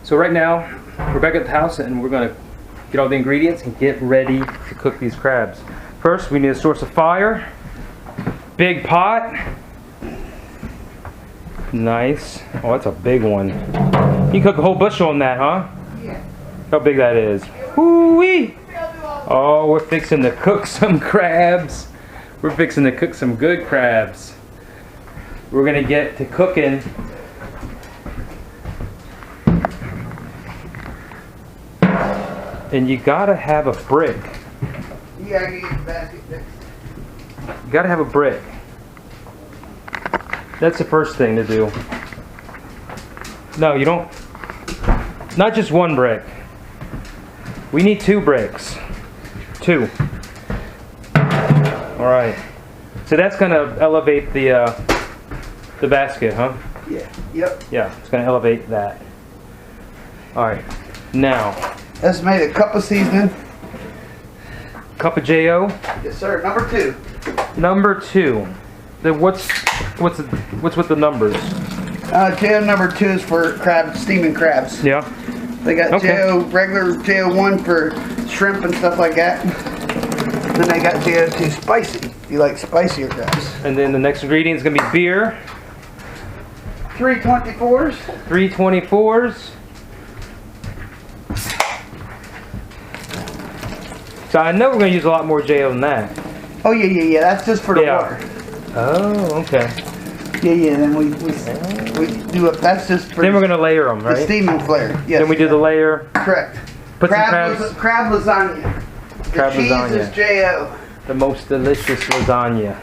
So right now, we're back at the house and we're gonna get all the ingredients and get ready to cook these crabs. First, we need a source of fire. Big pot. Nice. Oh, that's a big one. You can cook a whole bushel on that, huh? Yeah. How big that is. Woo-wee! Oh, we're fixing to cook some crabs. We're fixing to cook some good crabs. We're gonna get to cooking. And you gotta have a brick. You gotta get your basket fixed. You gotta have a brick. That's the first thing to do. No, you don't. Not just one brick. We need 2 bricks. 2. All right. So that's gonna elevate the basket, huh? Yeah. Yep. Yeah, it's gonna elevate that. All right. Now, That's made a cup of seasoning. cup of JO. Yes, sir. Number 2. Number 2. Then what's with the numbers? JO number 2 is for steaming crabs. Yeah. They got Okay. JO, regular JO1 for shrimp and stuff like that. Then they got JO2 spicy. You like spicier crabs. And then the next ingredient is gonna be beer. 324s. 324s. So I know we're gonna use a lot more JO than that. Oh yeah. That's just for the Yeah. water. Oh, okay. Yeah. Then we do it. That's just for Then we're gonna layer them, the right? steaming flare. Yes. Then we do the layer. Correct. Put some crabs. Crab lasagna. Crab the cheese lasagna. is JO. The most delicious lasagna.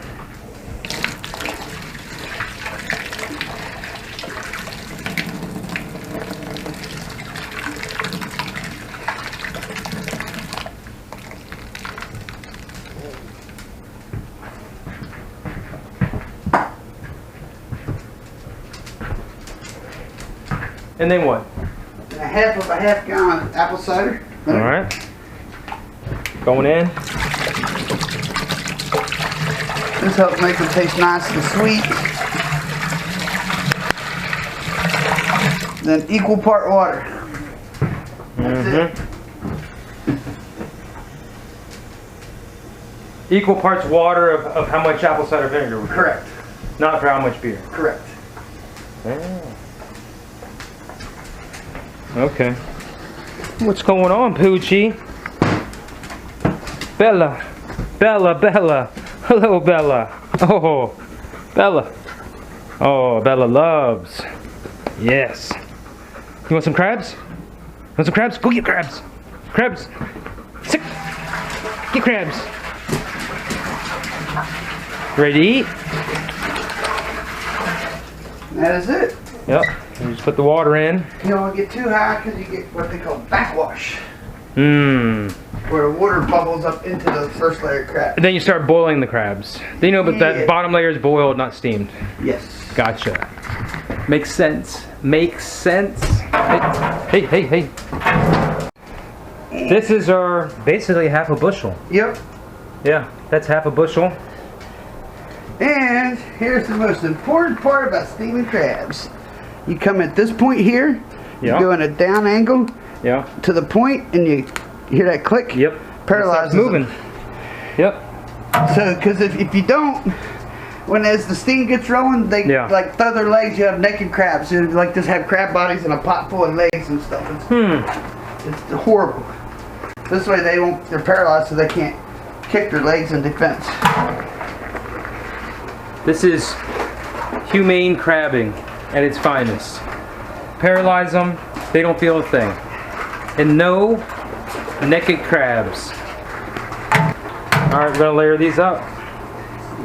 And then what? And a half gallon apple cider. All right. Going in. This helps make them taste nice and sweet. Then equal part water. That's it. Equal parts water of how much apple cider vinegar? Correct. Not for how much beer. Correct. Okay. What's going on, Poochie? Bella. Hello, Bella. Oh, Bella. Oh, Bella loves. Yes. You want some crabs? Want some crabs? Go get crabs. Crabs. Sick. Get crabs. Ready to eat? That is it. Yep. You just put the water in. You don't want to get too high because you get what they call backwash. Mmm. Where the water bubbles up into the first layer of crab. And then you start boiling the crabs. Then you know, but Yeah. that bottom layer is boiled, not steamed. Yes. Gotcha. Makes sense. Makes sense. Hey. This is our basically half a bushel. Yep. Yeah, that's half a bushel. And here's the most important part about steaming crabs. You come at this point here, Yeah. you go in a down angle Yeah. to the point, and you hear that click? Yep. Paralyzes It starts moving. them. Yep. So, because if you don't, as the steam gets rolling, they like throw their legs. You have naked crabs. So like just have crab bodies in a pot full of legs and stuff. It's horrible. This way they're paralyzed, so they can't kick their legs in defense. This is humane crabbing at its finest. Paralyze them, they don't feel a thing. And no naked crabs. Alright, we're gonna layer these up.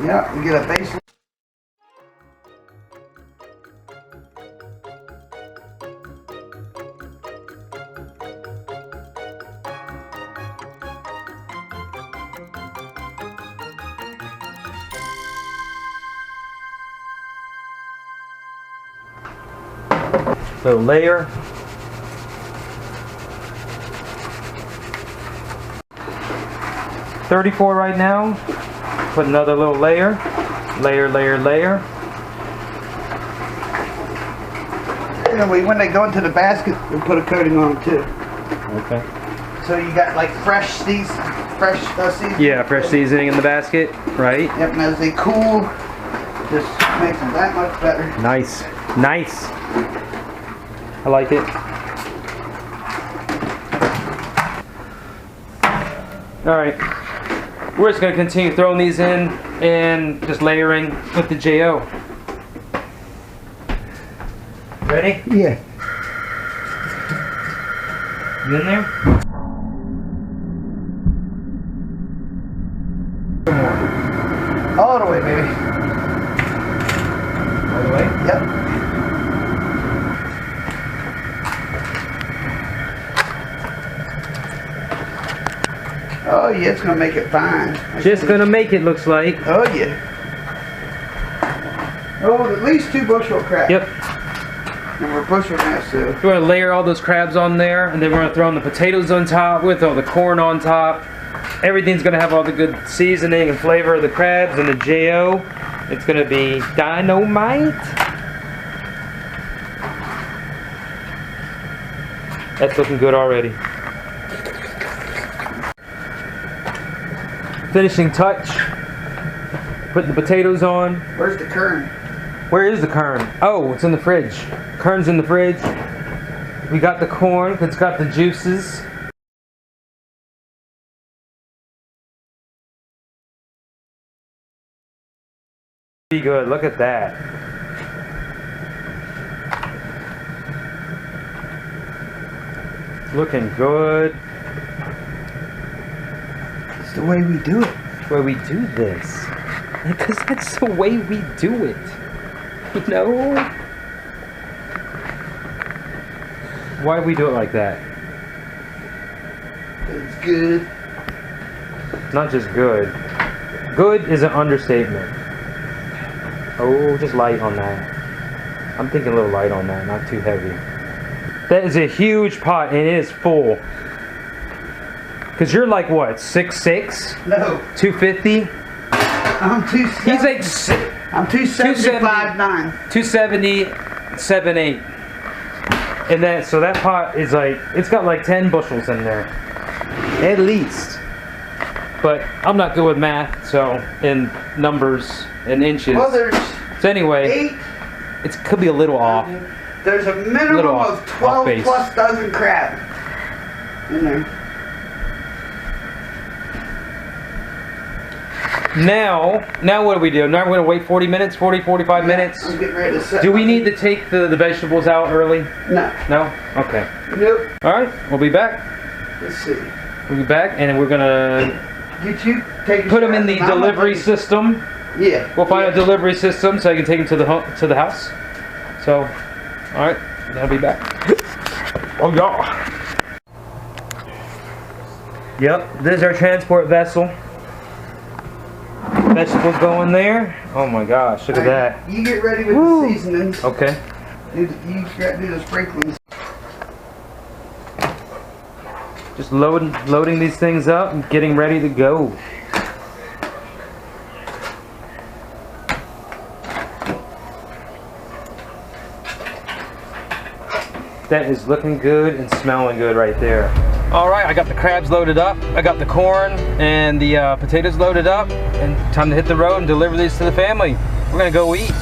Yeah, we get a base. So layer. $34 right now. Put another little layer. Layer. Secondly, when they go into the basket, we put a coating on them too. Okay. So you got like fresh seasoning. Yeah, fresh seasoning in the basket, right? Yep, and as they cool, just makes them that much better. Nice, nice. I like it. All right, we're just gonna continue throwing these in and just layering with the JO. Ready? Yeah. You in there? All the way, baby. All the way? Yep. Oh yeah, it's gonna make it fine. Just gonna make it, looks like. Oh yeah. Oh, at least 2 bushel of crab. Yep. And we're pushing that, so. We're gonna layer all those crabs on there, and then we're gonna throw in the potatoes on top with all the corn on top. Everything's gonna have all the good seasoning and flavor of the crabs and the JO. It's gonna be dynamite. That's looking good already. Finishing touch. Putting the potatoes on. Where's the kern? Where is the kern? Oh, it's in the fridge. Kern's in the fridge. We got the corn, it's got the juices. Be good, look at that. Looking good. It's the way we do it. The way we do this. Because that's the way we do it. You know? Why do we do it like that? It's good. Not just good. Good is an understatement. Oh, just light on that. I'm thinking a little light on that, not too heavy. That is a huge pot and it is full. Cause you're like what, 6'6"? No. 250? I'm 270. He's like I'm 275 9. 270, 7'8". And then so that pot is like, it's got like 10 bushels in there. At least. But I'm not good with math, so in numbers and inches. Well, there's so anyway, 8. it could be a little off. There's a minimum of 12 plus dozen crab in there. Now what do we do? Now we're going to wait 40 minutes, 45 minutes? I'm getting ready to set. Do we need to take the vegetables out early? No. No? Okay. Nope. Alright, we'll be back. Let's see. We'll be back and we're going to put them in the delivery system. Yeah. We'll find a delivery system so I can take them to the house. So, alright, I'll be back. Oh yeah. Yep, this is our transport vessel. Vegetables going there. Oh my gosh, look at that. You get ready with the seasonings. Okay. You got to do the sprinklings. Just loading these things up and getting ready to go. That is looking good and smelling good right there. All right, I got the crabs loaded up. I got the corn and the potatoes loaded up. And time to hit the road and deliver these to the family. We're gonna go eat.